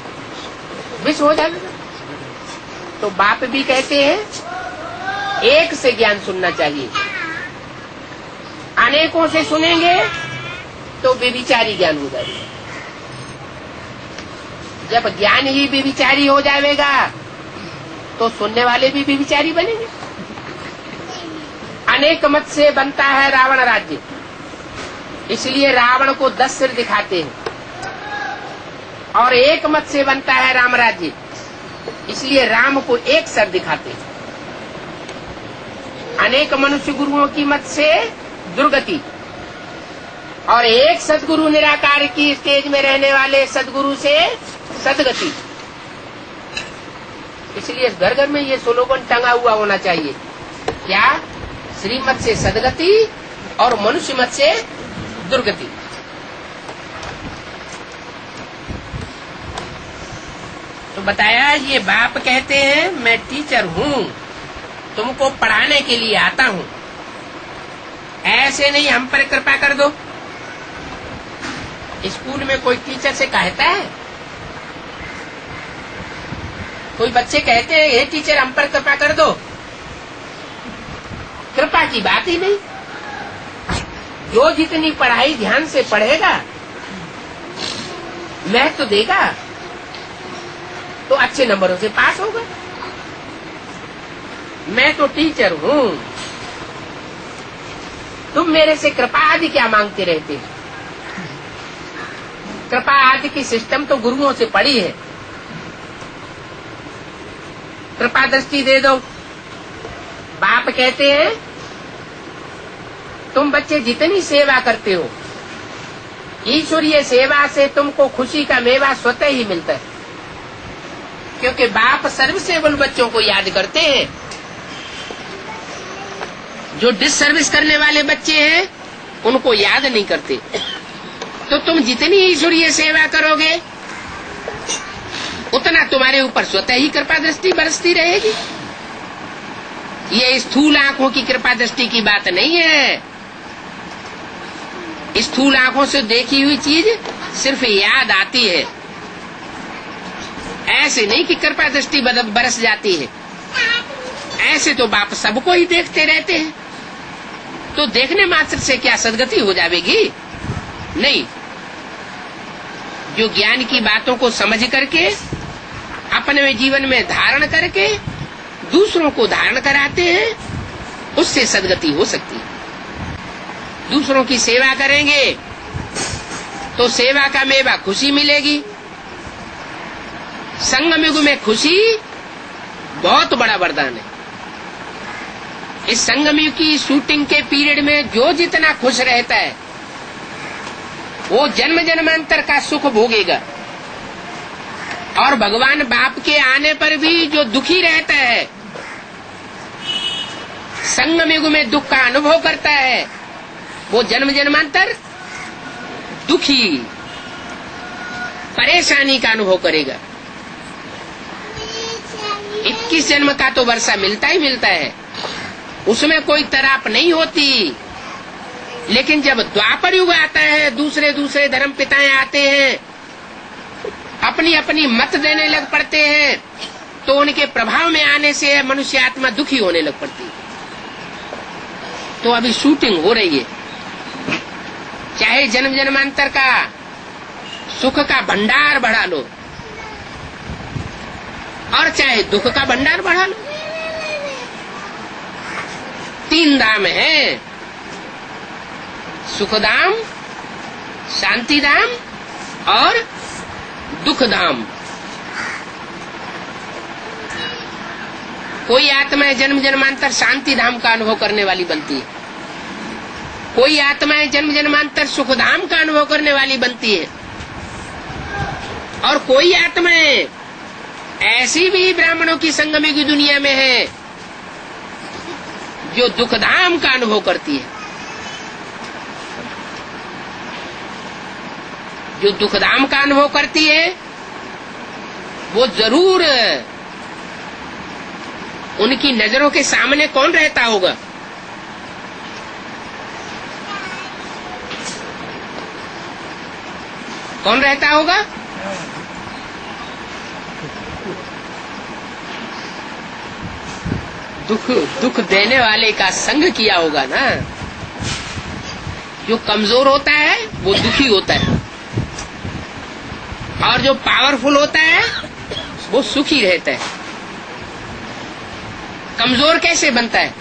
विष हो जाएगा। तो बाप भी कहते हैं एक से ज्ञान सुनना चाहिए। अनेकों से सुनेंगे तो बेविचारी ज्ञान हो जाएगा। जब ज्ञान ही बेविचारी हो जाएगा तो सुनने वाले भी बेविचारी बनेंगे। अनेक मत से बनता है रावण राज्य, इसलिए रावण को 10 सिर दिखाते हैं। और एक मत से बनता है राम राज्य, इसलिए राम को एक सर दिखाते हैं। अनेक मनुष्य गुरुओं की मत से दुर्गति और एक सदगुरु निराकार की स्टेज में रहने वाले सदगुरु से सदगति। इसलिए घर घर में ये स्लोगन टंगा हुआ होना चाहिए। क्या? श्रीमत से सदगति और मनुष्य मत से दुर्गति। तो बताया ये बाप कहते हैं मैं टीचर हूँ, तुमको पढ़ाने के लिए आता हूँ। ऐसे नहीं हम पर कृपा कर दो। स्कूल में कोई टीचर से कहता है? कोई बच्चे कहते हैं हे टीचर हम पर कृपा कर दो? कृपा की बात ही नहीं। जो जितनी पढ़ाई ध्यान से पढ़ेगा, महत्व देगा, तो अच्छे नंबरों से पास होगा। मैं तो टीचर हूँ, तुम मेरे से कृपा आदि क्या मांगते रहते? कृपा आदि की सिस्टम तो गुरुओं से पड़ी है। कृपा दृष्टि दे दो। बाप कहते हैं तुम बच्चे जितनी सेवा करते हो, ईश्वरीय सेवा से तुमको खुशी का मेवा स्वतः ही मिलता है। क्योंकि बाप सर्वसेवल बच्चों को याद करते हैं। जो डिससर्विस करने वाले बच्चे हैं उनको याद नहीं करते। तो तुम जितनी ईश्वरीय सेवा करोगे उतना तुम्हारे ऊपर स्वतः ही कृपा दृष्टि बरसती रहेगी। ये स्थूल आंखों की कृपा दृष्टि की बात नहीं है। स्थूल आंखों से देखी हुई चीज सिर्फ याद आती है, ऐसे नहीं कि कृपा दृष्टि बरस जाती है। ऐसे तो बाप सबको ही देखते रहते हैं। तो देखने मात्र से क्या सदगति हो जाएगी? नहीं। जो ज्ञान की बातों को समझ करके अपने जीवन में धारण करके दूसरों को धारण कराते हैं, उससे सदगति हो सकती है। दूसरों की सेवा करेंगे तो सेवा का मेवा खुशी मिलेगी। संगम युग में खुशी बहुत बड़ा वरदान है। इस संगम युग की शूटिंग के पीरियड में जो जितना खुश रहता है वो जन्म जन्मांतर का सुख भोगेगा, और भगवान बाप के आने पर भी जो दुखी रहता है, संगम युग में दुख का अनुभव करता है, वो जन्म जन्मांतर दुखी परेशानी का अनुभव करेगा। 21 जन्म का तो वर्षा मिलता ही मिलता है, उसमें कोई तराप नहीं होती। लेकिन जब द्वापर युग आता है, दूसरे दूसरे धर्म पिताएं आते हैं, अपनी अपनी मत देने लग पड़ते हैं, तो उनके प्रभाव में आने से मनुष्य आत्मा दुखी होने लग पड़ती है। तो अभी शूटिंग हो रही है, चाहे जन्म जन्मांतर का सुख का भंडार बढ़ा लो और चाहे दुख का भंडार बढ़ा लो। 3 धाम है, सुखधाम, शांति धाम और दुख धाम। कोई आत्माएं जन्म जन्मांतर शांति धाम का अनुभव करने वाली बनती है, कोई आत्माएं जन्म जन्मांतर सुख धाम का अनुभव करने वाली बनती है, और कोई आत्माएं ऐसी भी ब्राह्मणों की संगम की दुनिया में है जो दुख धाम का अनुभव करती है। जो दुख धाम का अनुभव करती है वो जरूर उनकी नजरों के सामने कौन रहता होगा? कौन रहता होगा? दुख देने वाले का संग किया होगा ना। जो कमजोर होता है वो दुखी होता है, और जो पावरफुल होता है वो सुखी रहता है। कमजोर कैसे बनता है?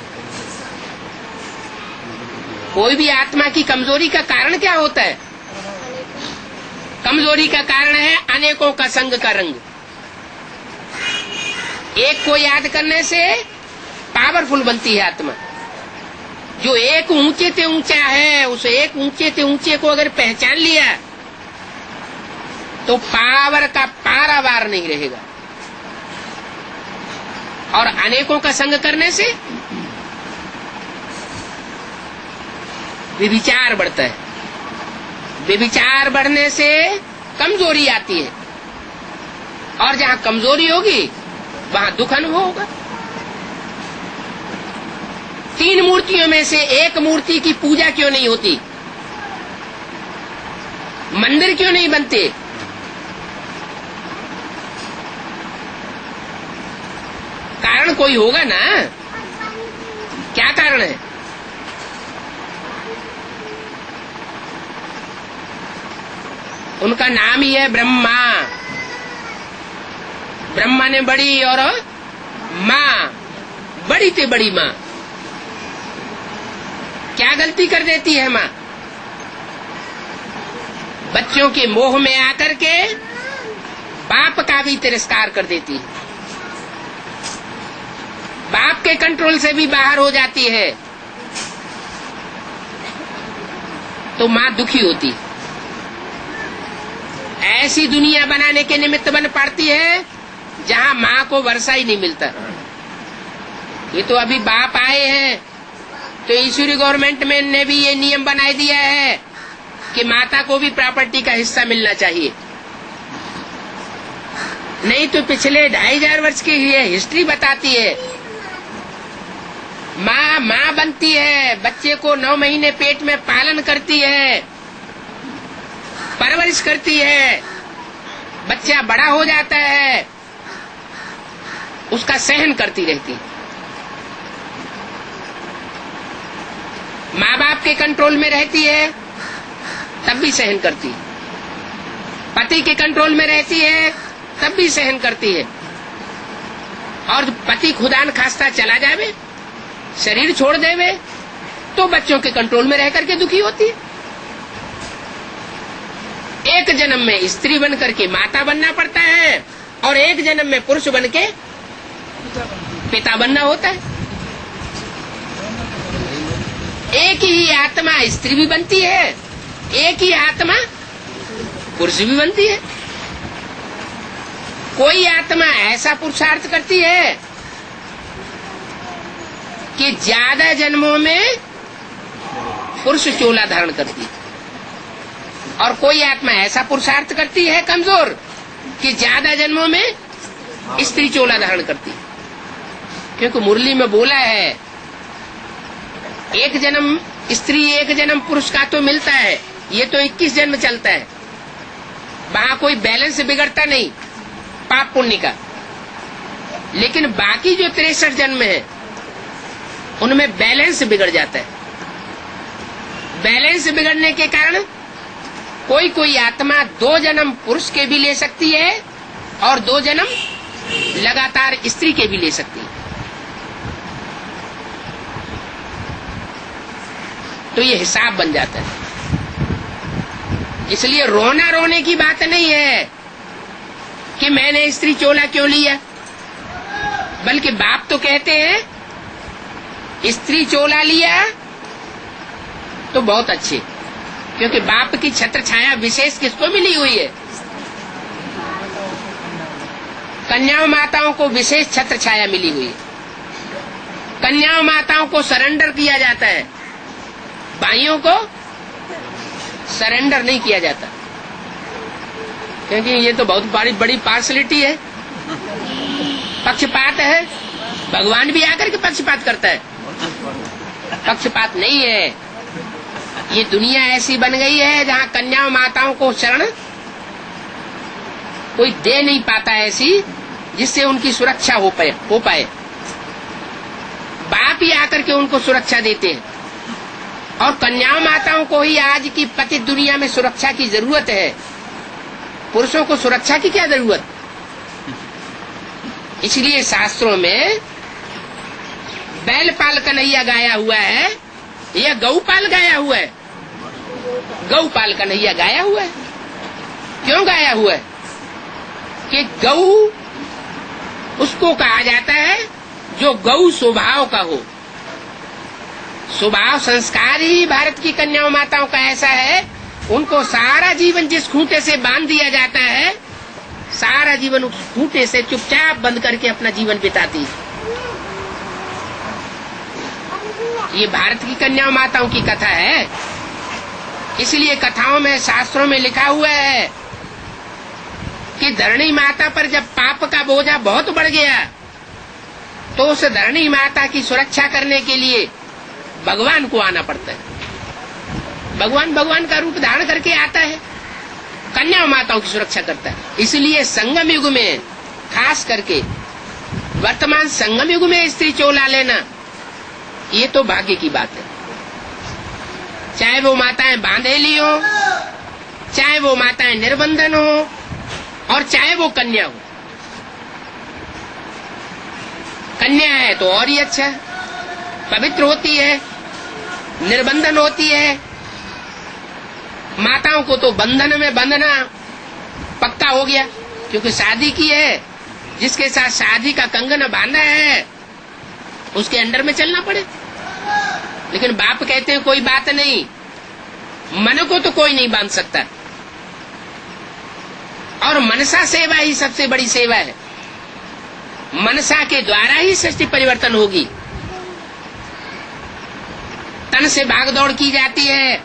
कोई भी आत्मा की कमजोरी का कारण क्या होता है? कमजोरी का कारण है अनेकों का संग का रंग। एक को याद करने से पावरफुल बनती है आत्मा। जो एक ऊंचे से ऊंचा है, उस एक ऊंचे से ऊंचे को अगर पहचान लिया तो पावर का पारावार नहीं रहेगा। और अनेकों का संग करने से विविचार बढ़ता है। विविचार बढ़ने से कमजोरी आती है, और जहां कमजोरी होगी वहां दुख अनुभव होगा। 3 मूर्तियों में से एक मूर्ति की पूजा क्यों नहीं होती? मंदिर क्यों नहीं बनते? कारण कोई होगा ना। क्या कारण है? उनका नाम ही है ब्रह्मा। ब्रह्मा ने बड़ी और माँ, बड़ी से बड़ी माँ। क्या गलती कर देती है माँ? बच्चों के मोह में आकर के बाप का भी तिरस्कार कर देती है, बाप के कंट्रोल से भी बाहर हो जाती है, तो माँ दुखी होती है। ऐसी दुनिया बनाने के निमित्त बन पड़ती है जहां माँ को वर्षा ही नहीं मिलता। ये तो अभी बाप आए हैं तो ईश्वरी गवर्नमेंट में ने भी ये नियम बना दिया है कि माता को भी प्रॉपर्टी का हिस्सा मिलना चाहिए। नहीं तो पिछले 2500 वर्ष की ये हिस्ट्री बताती है, माँ बनती है, बच्चे को 9 महीने पेट में पालन करती है, परवरिश करती है, बच्चा बड़ा हो जाता है, उसका सहन करती रहती है। माँ बाप के कंट्रोल में रहती है तब भी सहन करती है, पति के कंट्रोल में रहती है तब भी सहन करती है, और पति खुदा न खास्ता चला जावे, शरीर छोड़ देवे, तो बच्चों के कंट्रोल में रह करके दुखी होती है। एक जन्म में स्त्री बन करके माता बनना पड़ता है और एक जन्म में पुरुष बन के पिता बनना होता है। एक ही आत्मा स्त्री भी बनती है, एक ही आत्मा पुरुष भी बनती है। कोई आत्मा ऐसा पुरुषार्थ करती है कि ज्यादा जन्मों में पुरुष चोला धारण करती है, और कोई आत्मा ऐसा पुरुषार्थ करती है कमजोर कि ज्यादा जन्मों में स्त्री चोला धारण करती है। क्योंकि मुरली में बोला है एक जन्म स्त्री एक जन्म पुरुष का तो मिलता है, ये तो 21 जन्म चलता है, वहां कोई बैलेंस बिगड़ता नहीं पाप पुण्य का। लेकिन बाकी जो 63 जन्म है उनमें बैलेंस बिगड़ जाता है। बैलेंस बिगड़ने के कारण कोई कोई आत्मा 2 जन्म पुरुष के भी ले सकती है और 2 जन्म लगातार स्त्री के भी ले सकती है। तो ये हिसाब बन जाता है। इसलिए रोना रोने की बात नहीं है कि मैंने स्त्री चोला क्यों लिया, बल्कि बाप तो कहते हैं स्त्री चोला लिया तो बहुत अच्छे, क्योंकि बाप की छत्र छाया विशेष किसको मिली हुई है? कन्याओं माताओं को विशेष छत्र छाया मिली हुई है। कन्याओं माताओं को सरेंडर किया जाता है, भाइयों को सरेंडर नहीं किया जाता, क्योंकि ये तो बहुत बड़ी पार्शलिटी है, पक्षपात है। भगवान भी आकर के पक्षपात करता है, पक्षपात नहीं है। ये दुनिया ऐसी बन गई है जहाँ कन्याओं माताओं को शरण कोई दे नहीं पाता, ऐसी जिससे उनकी सुरक्षा हो पाए। बाप ही आकर के उनको सुरक्षा देते हैं, और कन्याओं माताओं को ही आज की पतित दुनिया में सुरक्षा की जरूरत है। पुरुषों को सुरक्षा की क्या जरूरत? इसलिए शास्त्रों में बैलपाल कन्हैया गाया हुआ है या गौपाल गाया हुआ है? गौपाल कन्हैया गाया हुआ है। क्यों गाया हुआ है? कि गौ उसको कहा जाता है जो गौ स्वभाव का हो। स्वभाव संस्कार ही भारत की कन्याओं माताओं का ऐसा है, उनको सारा जीवन जिस खूंटे से बांध दिया जाता है, सारा जीवन उस खूंटे से चुपचाप बंद करके अपना जीवन बिताती है। ये भारत की कन्याओं माताओं की कथा है। इसलिए कथाओं में शास्त्रों में लिखा हुआ है कि धरणी माता पर जब पाप का बोझा बहुत बढ़ गया तो उस धरणी माता की सुरक्षा करने के लिए भगवान को आना पड़ता है। भगवान का रूप धारण करके आता है, कन्या माताओं की सुरक्षा करता है। इसलिए संगम युग में, खास करके वर्तमान संगम युग में स्त्री चोला लेना ये तो भाग्य की बात है। चाहे वो माताएं बांधेली हो, चाहे वो माताएं निर्बंधन हो, और चाहे वो कन्या हो। कन्या है तो और ही अच्छा, पवित्र होती है, निर्बंधन होती है। माताओं को तो बंधन में बंधना पक्का हो गया, क्योंकि शादी की है, जिसके साथ शादी का कंगन बांधा है उसके अंडर में चलना पड़े। लेकिन बाप कहते हैं कोई बात नहीं, मन को तो कोई नहीं बांध सकता, और मनसा सेवा ही सबसे बड़ी सेवा है। मनसा के द्वारा ही सृष्टि परिवर्तन होगी। तन से भागदौड़ की जाती है,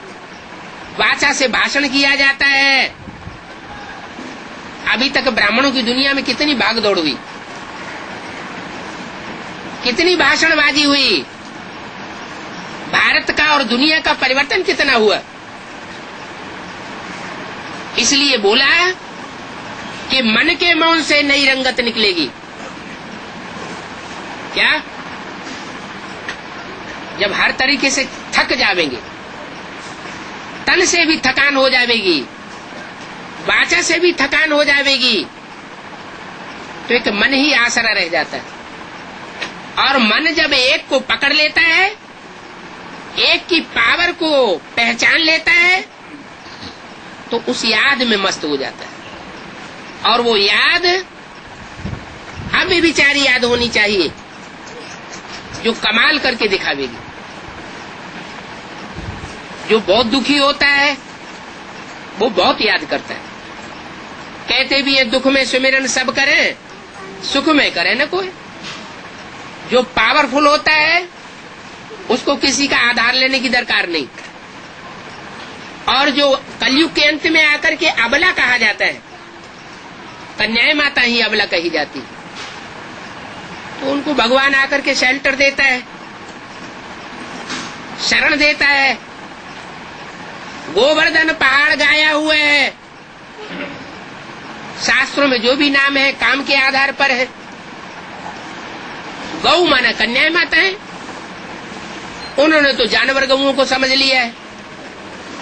वाचा से भाषण किया जाता है। अभी तक ब्राह्मणों की दुनिया में कितनी भागदौड़ हुई, कितनी भाषणबाजी हुई, भारत का और दुनिया का परिवर्तन कितना हुआ। इसलिए बोला कि मन के मौन से नई रंगत निकलेगी। क्या? जब हर तरीके से थक जावेंगे, तन से भी थकान हो जाएगी, वाचा से भी थकान हो जाएगी, तो एक मन ही आसरा रह जाता है। और मन जब एक को पकड़ लेता है, एक की पावर को पहचान लेता है तो उस याद में मस्त हो जाता है। और वो याद अव्यभिचारी याद होनी चाहिए जो कमाल करके दिखावेगी। जो बहुत दुखी होता है वो बहुत याद करता है। कहते भी है दुख में सुमिरन सब करें, सुख में करे न कोई। जो पावरफुल होता है उसको किसी का आधार लेने की दरकार नहीं। और जो कलयुग के अंत में आकर के अबला कहा जाता है, कन्याएं माता ही अबला कही जाती, तो उनको भगवान आकर के शेल्टर देता है, शरण देता है। गोवर्धन पहाड़ गाया हुआ है, शास्त्रों में जो भी नाम है काम के आधार पर है। गौ माना कन्याएं माता है। उन्होंने तो जानवर गऊओं को समझ लिया है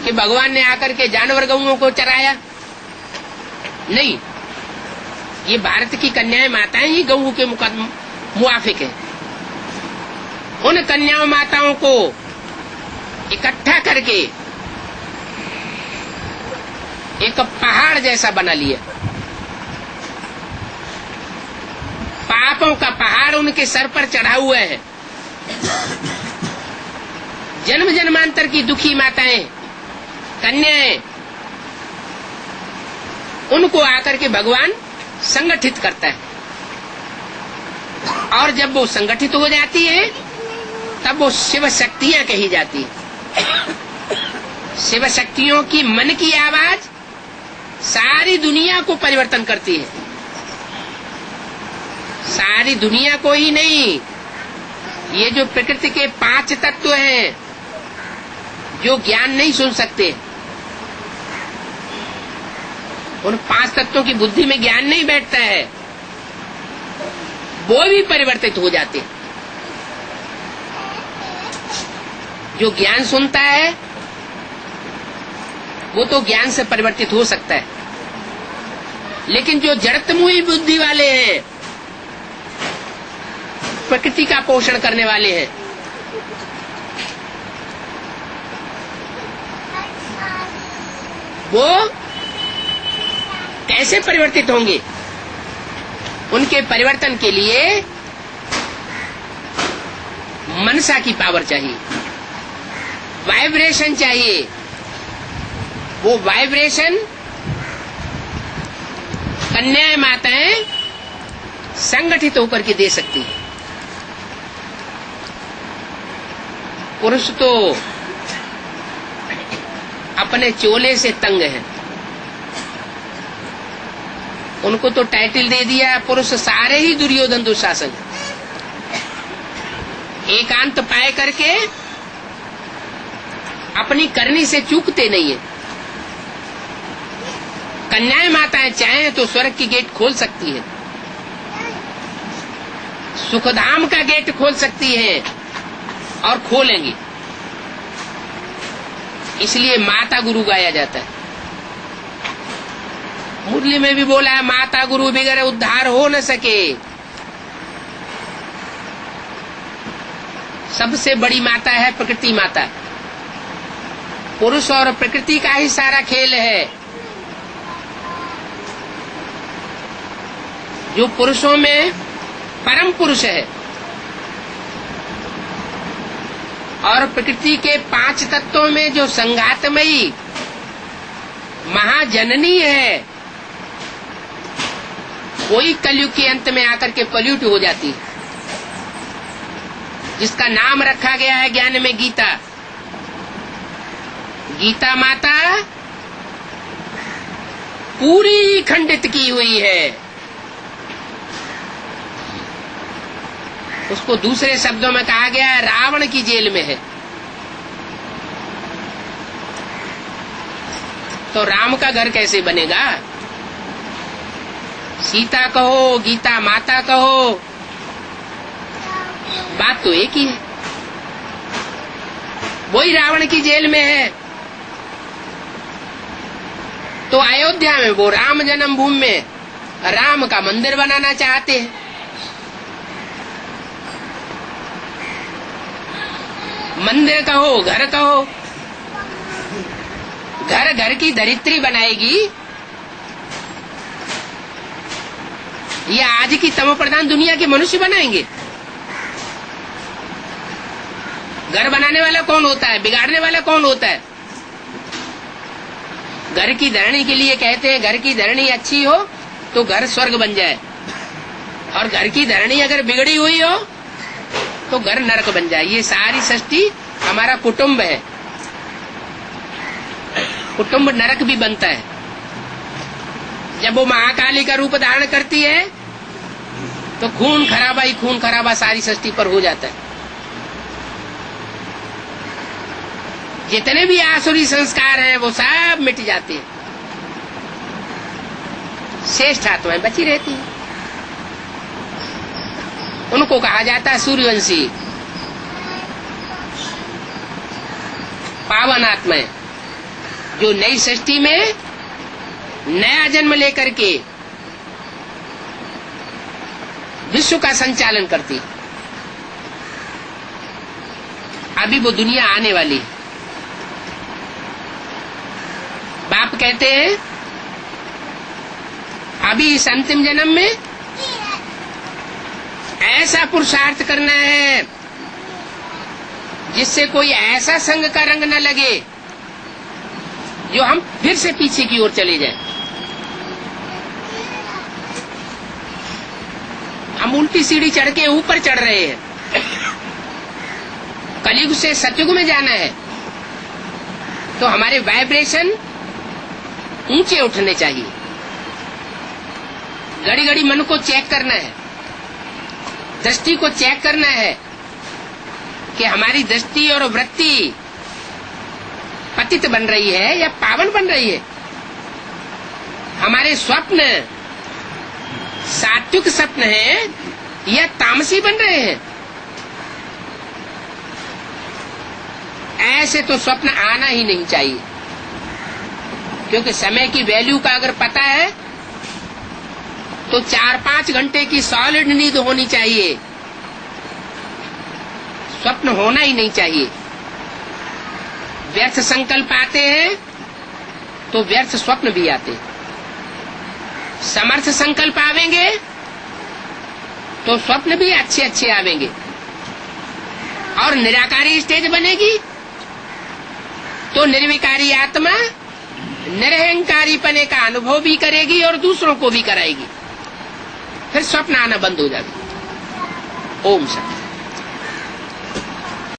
कि भगवान ने आकर के जानवर गऊओं को चराया। नहीं, ये भारत की कन्याएं माताएं ही गऊ के मुआफिक है। उन कन्याओं माताओं को इकट्ठा करके एक पहाड़ जैसा बना लिया। पापों का पहाड़ उनके सर पर चढ़ा हुआ है। जन्म जन्मांतर की दुखी माताएं, कन्याएं, उनको आकर के भगवान संगठित करता है। और जब वो संगठित हो जाती है तब वो शिव शक्तियां कही जाती है। शिव शक्तियों की मन की आवाज सारी दुनिया को परिवर्तन करती है। सारी दुनिया को ही नहीं, ये जो प्रकृति के 5 तत्व हैं जो ज्ञान नहीं सुन सकते, उन 5 तत्वों की बुद्धि में ज्ञान नहीं बैठता है, वो भी परिवर्तित हो जाते हैं। जो ज्ञान सुनता है वो तो ज्ञान से परिवर्तित हो सकता है, लेकिन जो जड़तमुही बुद्धि वाले हैं, प्रकृति का पोषण करने वाले हैं, वो कैसे परिवर्तित होंगे? उनके परिवर्तन के लिए मनसा की पावर चाहिए, वाइब्रेशन चाहिए। वो वाइब्रेशन कन्याएं माताएं संगठित होकर के दे सकती है। पुरुष तो अपने चोले से तंग है, उनको तो टाइटल दे दिया पुरुष सारे ही दुर्योधन दुशासन। एकांत पाए करके अपनी करनी से चूकते नहीं है। कन्याएं माताएं चाहें तो स्वर्ग की गेट खोल सकती है, सुखधाम का गेट खोल सकती है और खोलेंगी। इसलिए माता गुरु गाया जाता है। मुरली में भी बोला है, माता गुरु बगैर उद्धार हो न सके। सबसे बड़ी माता है प्रकृति माता। पुरुष और प्रकृति का ही सारा खेल है। जो पुरुषों में परम पुरुष है और प्रकृति के 5 तत्वों में जो संघातमयी महाजननी है, कोई कलयुग के अंत में आकर के पल्यूट हो जाती है, जिसका नाम रखा गया है ज्ञान में गीता। गीता माता पूरी खंडित की हुई है। उसको दूसरे शब्दों में कहा गया है रावण की जेल में है। तो राम का घर कैसे बनेगा? सीता कहो, गीता माता कहो, बात तो एक ही है। वही रावण की जेल में है। तो अयोध्या में वो राम जन्मभूमि में राम का मंदिर बनाना चाहते हैं। मंदिर कहो, घर कहो, घर घर की धरित्री बनाएगी। ये आज की तमो प्रधान दुनिया के मनुष्य बनाएंगे। घर बनाने वाला कौन होता है, बिगाड़ने वाला कौन होता है? घर की धरणी के लिए कहते हैं घर की धरणी अच्छी हो तो घर स्वर्ग बन जाए, और घर की धरणी अगर बिगड़ी हुई हो तो घर नरक बन जाए। ये सारी सृष्टि हमारा कुटुंब है। कुटुंब नरक भी बनता है। जब वो महाकाली का रूप धारण करती है तो खून खराबा ही खून खराबा सारी सृष्टि पर हो जाता है। जितने भी आसुरी संस्कार हैं वो सब मिट जाते हैं, श्रेष्ठ आत्माएं बची रहती हैं। उनको कहा जाता है सूर्यवंशी, पावन आत्माएं, जो नई सृष्टि में नया जन्म लेकर के विश्व का संचालन करती। अभी वो दुनिया आने वाली है। बाप कहते हैं अभी इस अंतिम जन्म में ऐसा पुरुषार्थ करना है जिससे कोई ऐसा संग का रंग न लगे जो हम फिर से पीछे की ओर चले जाएं। हम उल्टी सीढ़ी चढ़ के ऊपर चढ़ रहे हैं। कलयुग से सतयुग में जाना है तो हमारे वाइब्रेशन ऊंचे उठने चाहिए। घड़ी घड़ी मन को चेक करना है, दृष्टि को चेक करना है कि हमारी दृष्टि और वृत्ति पतित बन रही है या पावन बन रही है। हमारे स्वप्न सात्विक स्वप्न हैं या तामसी बन रहे हैं। ऐसे तो स्वप्न आना ही नहीं चाहिए, क्योंकि समय की वैल्यू का अगर पता है तो 4-5 घंटे की सॉलिड नींद होनी चाहिए। स्वप्न होना ही नहीं चाहिए। व्यर्थ संकल्प आते हैं तो व्यर्थ स्वप्न भी आते हैं। समर्थ संकल्प आवेंगे तो स्वप्न भी अच्छे अच्छे आवेंगे, और निराकारी स्टेज बनेगी तो निर्विकारी आत्मा निरहंकारी पने का अनुभव भी करेगी और दूसरों को भी कराएगी। फिर स्वप्न आना बंद हो जाएगा। ओम शांति।